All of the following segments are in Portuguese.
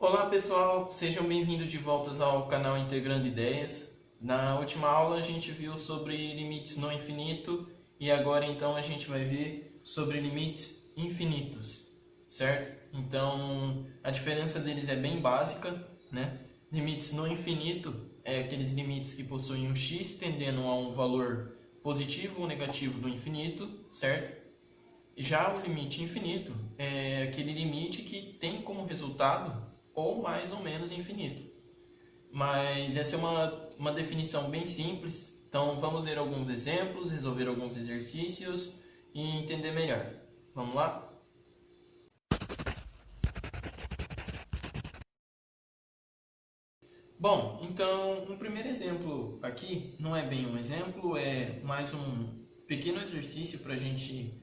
Olá pessoal, sejam bem-vindos de volta ao canal Integrando Ideias. Na última aula a gente viu sobre limites no infinito e agora então a gente vai ver sobre limites infinitos, certo? Então a diferença deles é bem básica, né? Limites no infinito é aqueles limites que possuem um x tendendo a um valor positivo ou negativo do infinito, certo? Já o limite infinito é aquele limite que tem como resultado ou mais ou menos infinito. Mas essa é uma definição bem simples, então vamos ver alguns exemplos, resolver alguns exercícios e entender melhor. Vamos lá? Bom, então um primeiro exemplo aqui, não é bem um exemplo, é mais um pequeno exercício para a gente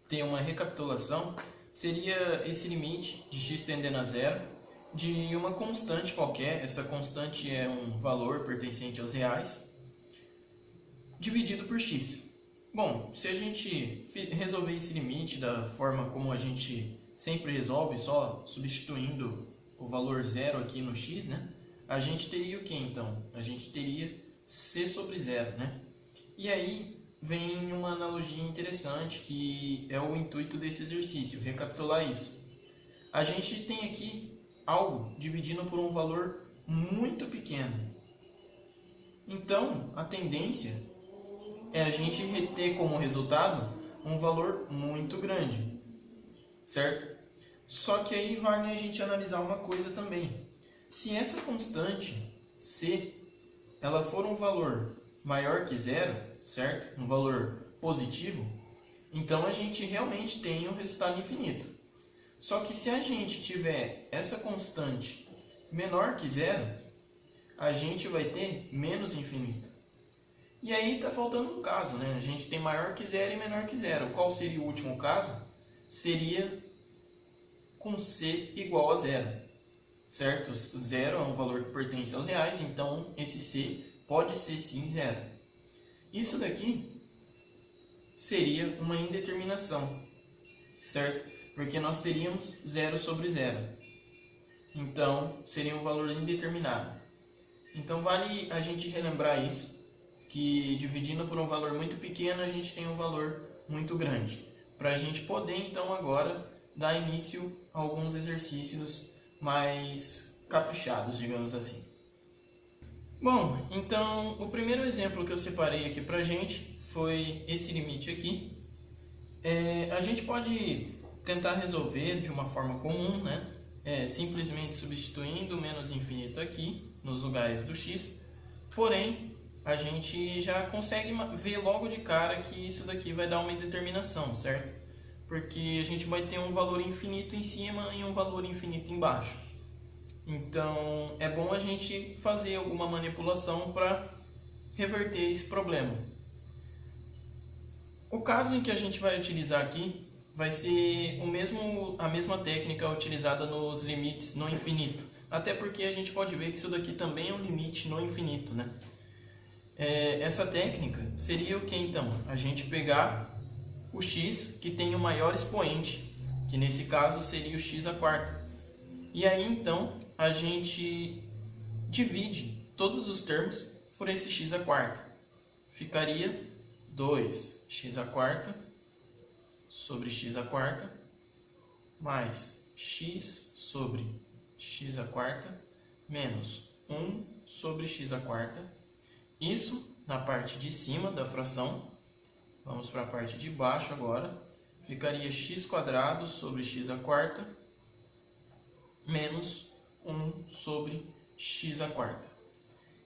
ter uma recapitulação, seria esse limite de x tendendo a zero de uma constante qualquer, essa constante é um valor pertencente aos reais, dividido por x. Bom, se a gente resolver esse limite da forma como a gente sempre resolve, só substituindo o valor zero aqui no x, né? A gente teria o que então? A gente teria c sobre zero, né? E aí vem uma analogia interessante que é o intuito desse exercício, recapitular isso. A gente tem aqui algo dividindo por um valor muito pequeno. Então, a tendência é a gente reter como resultado um valor muito grande, certo? Só que aí vale a gente analisar uma coisa também. Se essa constante c ela for um valor maior que zero, certo? Um valor positivo, então a gente realmente tem um resultado infinito. Só que se a gente tiver essa constante menor que zero, a gente vai ter menos infinito. E aí está faltando um caso, né? A gente tem maior que zero e menor que zero. Qual seria o último caso? Seria com c igual a zero, certo? Zero é um valor que pertence aos reais, então esse c pode ser sim zero. Isso daqui seria uma indeterminação, certo? Porque nós teríamos zero sobre zero. Então, seria um valor indeterminado. Então, vale a gente relembrar isso, que dividindo por um valor muito pequeno, a gente tem um valor muito grande. Para a gente poder, então, agora, dar início a alguns exercícios mais caprichados, digamos assim. Bom, então, o primeiro exemplo que eu separei aqui para a gente foi esse limite aqui. A gente pode tentar resolver de uma forma comum, né? Simplesmente substituindo o menos infinito aqui, nos lugares do x. Porém, a gente já consegue ver logo de cara que isso daqui vai dar uma indeterminação, certo? Porque a gente vai ter um valor infinito em cima e um valor infinito embaixo. Então, é bom a gente fazer alguma manipulação para reverter esse problema. O caso em que a gente vai utilizar aqui vai ser a mesma técnica utilizada nos limites no infinito. Até porque a gente pode ver que isso daqui também é um limite no infinito, né? Essa técnica seria o que então? A gente pegar o x que tem o maior expoente, que nesse caso seria o x à quarta. E aí então a gente divide todos os termos por esse x à quarta. Ficaria 2x à quarta sobre x à quarta mais x sobre x à quarta menos 1 sobre x à quarta. Isso na parte de cima da fração. Vamos para a parte de baixo agora. Ficaria x quadrado sobre x à quarta menos 1 sobre x à quarta.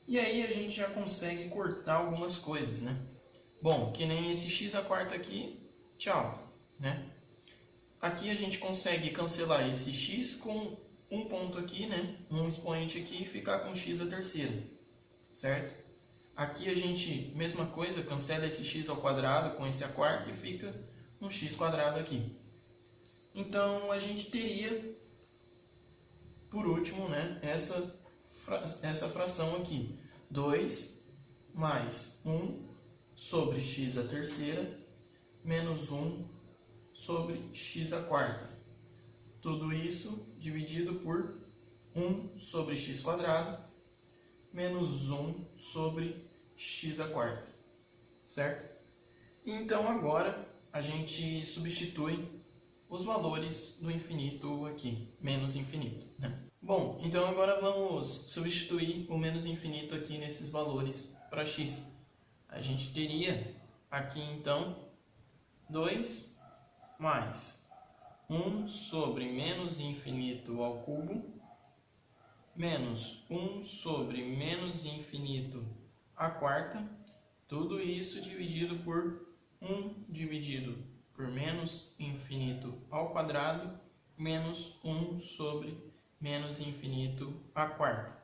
E aí a gente já consegue cortar algumas coisas, né? Bom, que nem esse x à quarta aqui, tchau, né? Aqui a gente consegue cancelar esse x com um ponto aqui, né? Um expoente aqui e ficar com x à terceira, certo? Aqui a gente, mesma coisa, cancela esse x ao quadrado com esse à quarta e fica um x quadrado aqui. Então a gente teria, por último, né, essa fração aqui, 2 mais 1 sobre x à terceira menos 1 sobre x à quarta. Tudo isso dividido por 1 sobre x² menos 1 sobre x², certo? Então agora a gente substitui os valores do infinito aqui, menos infinito, né? Bom, então agora vamos substituir o menos infinito aqui nesses valores para x. A gente teria aqui então 2 mais 1 sobre menos infinito ao cubo menos 1 sobre menos infinito à quarta, tudo isso dividido por 1 dividido por menos infinito ao quadrado menos 1 sobre menos infinito à quarta.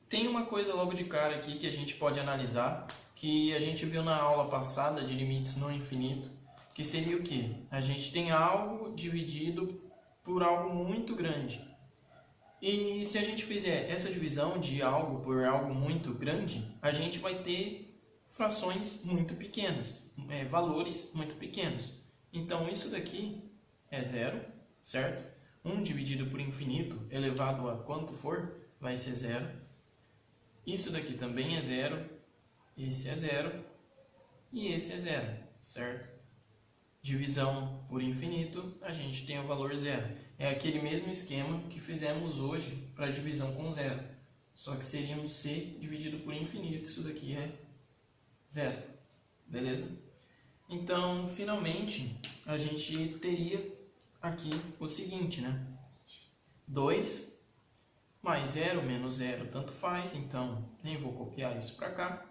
Tem uma coisa logo de cara aqui que a gente pode analisar, que a gente viu na aula passada de limites no infinito, que seria o quê? A gente tem algo dividido por algo muito grande. E se a gente fizer essa divisão de algo por algo muito grande, a gente vai ter frações muito pequenas, valores muito pequenos. Então isso daqui é zero, certo? 1 dividido por infinito elevado a quanto for vai ser zero. Isso daqui também é zero, esse é zero e esse é zero, certo? Divisão por infinito, a gente tem o valor zero. É aquele mesmo esquema que fizemos hoje para divisão com zero. Só que seria um c dividido por infinito, isso daqui é zero. Beleza? Então, finalmente, a gente teria aqui o seguinte, né? 2 mais 0 menos 0 tanto faz, então nem vou copiar isso para cá.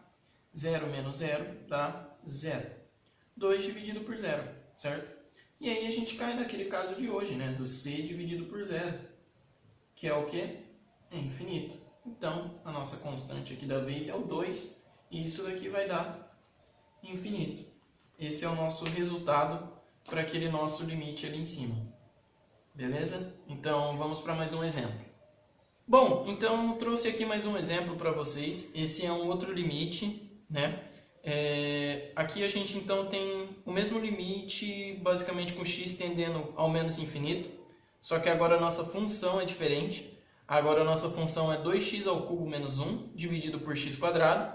0 menos 0 dá 0. 2 dividido por 0, certo? E aí a gente cai naquele caso de hoje, né? Do c dividido por 0, que é o quê? É infinito. Então, a nossa constante aqui da vez é o 2, e isso daqui vai dar infinito. Esse é o nosso resultado para aquele nosso limite ali em cima. Beleza? Então, vamos para mais um exemplo. Bom, então eu trouxe aqui mais um exemplo para vocês. Esse é um outro limite, né? Aqui a gente então tem o mesmo limite, basicamente com x tendendo ao menos infinito, só que agora a nossa função é diferente. Agora a nossa função é 2x ao cubo menos 1 dividido por x²,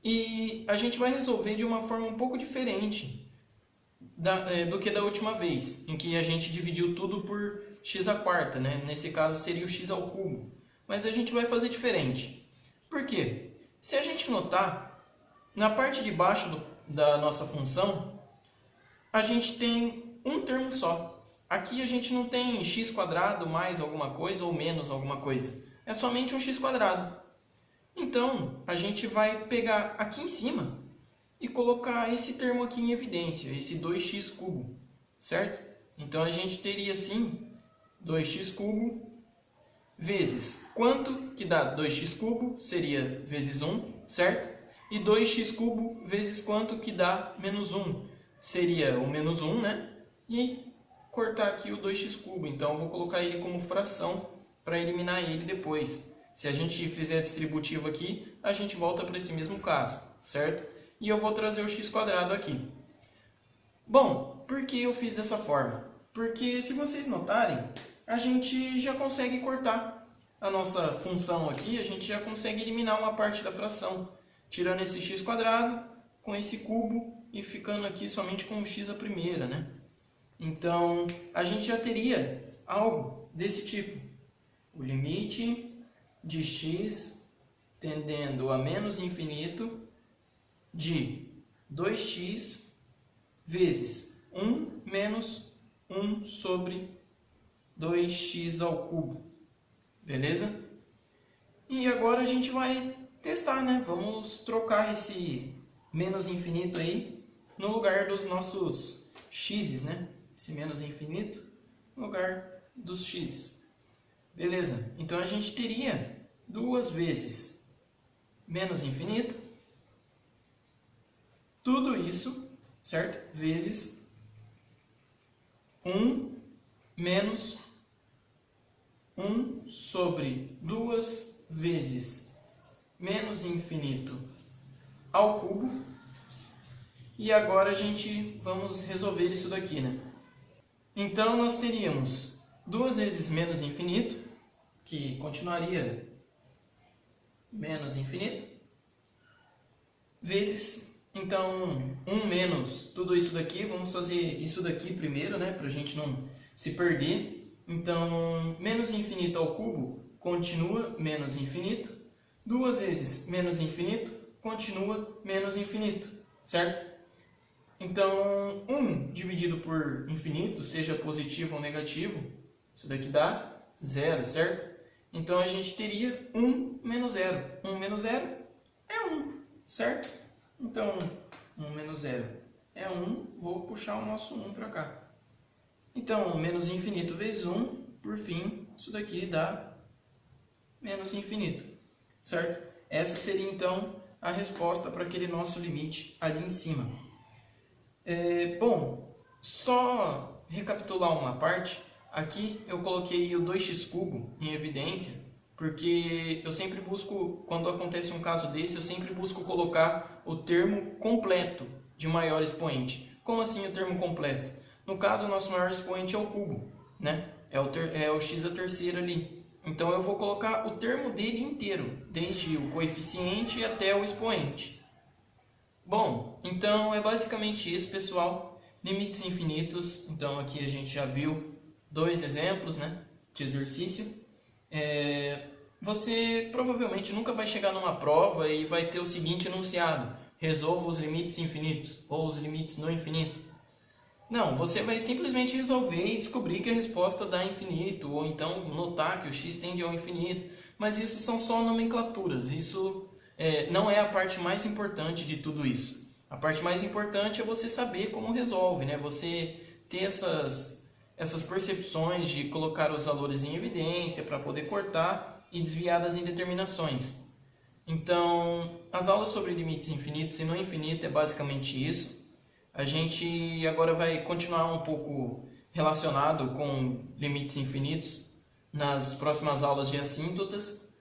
e a gente vai resolver de uma forma um pouco diferente do que da última vez, em que a gente dividiu tudo por x², né? Nesse caso seria o x ao cubo, mas a gente vai fazer diferente. Por quê? Se a gente notar, na parte de baixo da nossa função, a gente tem um termo só. Aqui a gente não tem x² mais alguma coisa ou menos alguma coisa. É somente um x². Então, a gente vai pegar aqui em cima e colocar esse termo aqui em evidência, esse 2x³, certo? Então, a gente teria assim 2x³ vezes quanto que dá 2x³ seria vezes 1, certo? E 2x³ vezes quanto que dá menos 1? Seria o menos 1, né? E cortar aqui o 2x³. Então, eu vou colocar ele como fração para eliminar ele depois. Se a gente fizer distributivo aqui, a gente volta para esse mesmo caso, certo? E eu vou trazer o x² aqui. Bom, por que eu fiz dessa forma? Porque, se vocês notarem, a gente já consegue cortar a nossa função aqui, a gente já consegue eliminar uma parte da fração, tirando esse x² com esse cubo e ficando aqui somente com o x à primeira, né? Então, a gente já teria algo desse tipo. O limite de x tendendo a menos infinito de 2x vezes 1 menos 1 sobre 2x ao cubo. Beleza? E agora a gente vai testar, né? Vamos trocar esse menos infinito aí no lugar dos nossos x's, né? Esse menos infinito no lugar dos x. Beleza? Então a gente teria 2 vezes menos infinito, tudo isso, certo? Vezes 1 menos 1 sobre 2 vezes menos infinito ao cubo. E agora a gente vamos resolver isso daqui, né? Então nós teríamos 2 vezes menos infinito que continuaria menos infinito, vezes, então, 1 menos tudo isso daqui, vamos fazer isso daqui primeiro, né, para a gente não se perder. Então, menos infinito ao cubo continua menos infinito, 2 vezes menos infinito continua menos infinito, certo? Então, 1 dividido por infinito, seja positivo ou negativo, isso daqui dá 0, certo? Então, a gente teria 1 menos 0. 1 menos 0 é 1, certo? Então, 1 menos 0 é 1, vou puxar o nosso 1 para cá. Então, menos infinito vezes 1, por fim, isso daqui dá menos infinito, certo? Essa seria, então, a resposta para aquele nosso limite ali em cima. Bom, só recapitular uma parte. Aqui eu coloquei o 2x³ em evidência, porque eu sempre busco, quando acontece um caso desse, eu sempre busco colocar o termo completo de maior expoente. Como assim o termo completo? No caso, o nosso maior expoente é o cubo, né? É o x a terceira ali. Então eu vou colocar o termo dele inteiro, desde o coeficiente até o expoente. Bom, então é basicamente isso, pessoal. Limites infinitos. Então aqui a gente já viu 2 exemplos, né, de exercício. Você provavelmente nunca vai chegar numa prova e vai ter o seguinte enunciado: resolva os limites infinitos ou os limites no infinito. Não, você vai simplesmente resolver e descobrir que a resposta dá infinito, ou então notar que o x tende ao infinito. Mas isso são só nomenclaturas, isso não é a parte mais importante de tudo isso. A parte mais importante é você saber como resolve, né? Você ter essas percepções de colocar os valores em evidência para poder cortar e desviar das indeterminações. Então, as aulas sobre limites infinitos e não infinito é basicamente isso. A gente agora vai continuar um pouco relacionado com limites infinitos nas próximas aulas de assíntotas,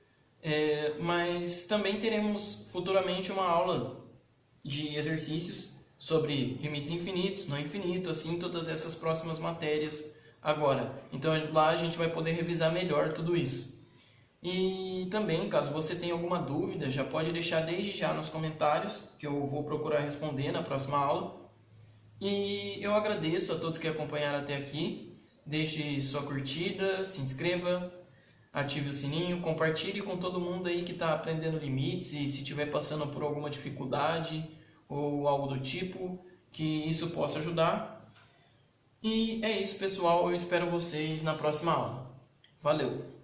mas também teremos futuramente uma aula de exercícios sobre limites infinitos, não infinito, assíntotas, essas próximas matérias agora. Então lá a gente vai poder revisar melhor tudo isso. E também, caso você tenha alguma dúvida, já pode deixar desde já nos comentários, que eu vou procurar responder na próxima aula. E eu agradeço a todos que acompanharam até aqui. Deixe sua curtida, se inscreva, ative o sininho, compartilhe com todo mundo aí que está aprendendo limites e se estiver passando por alguma dificuldade ou algo do tipo, que isso possa ajudar. E é isso, pessoal. Eu espero vocês na próxima aula. Valeu!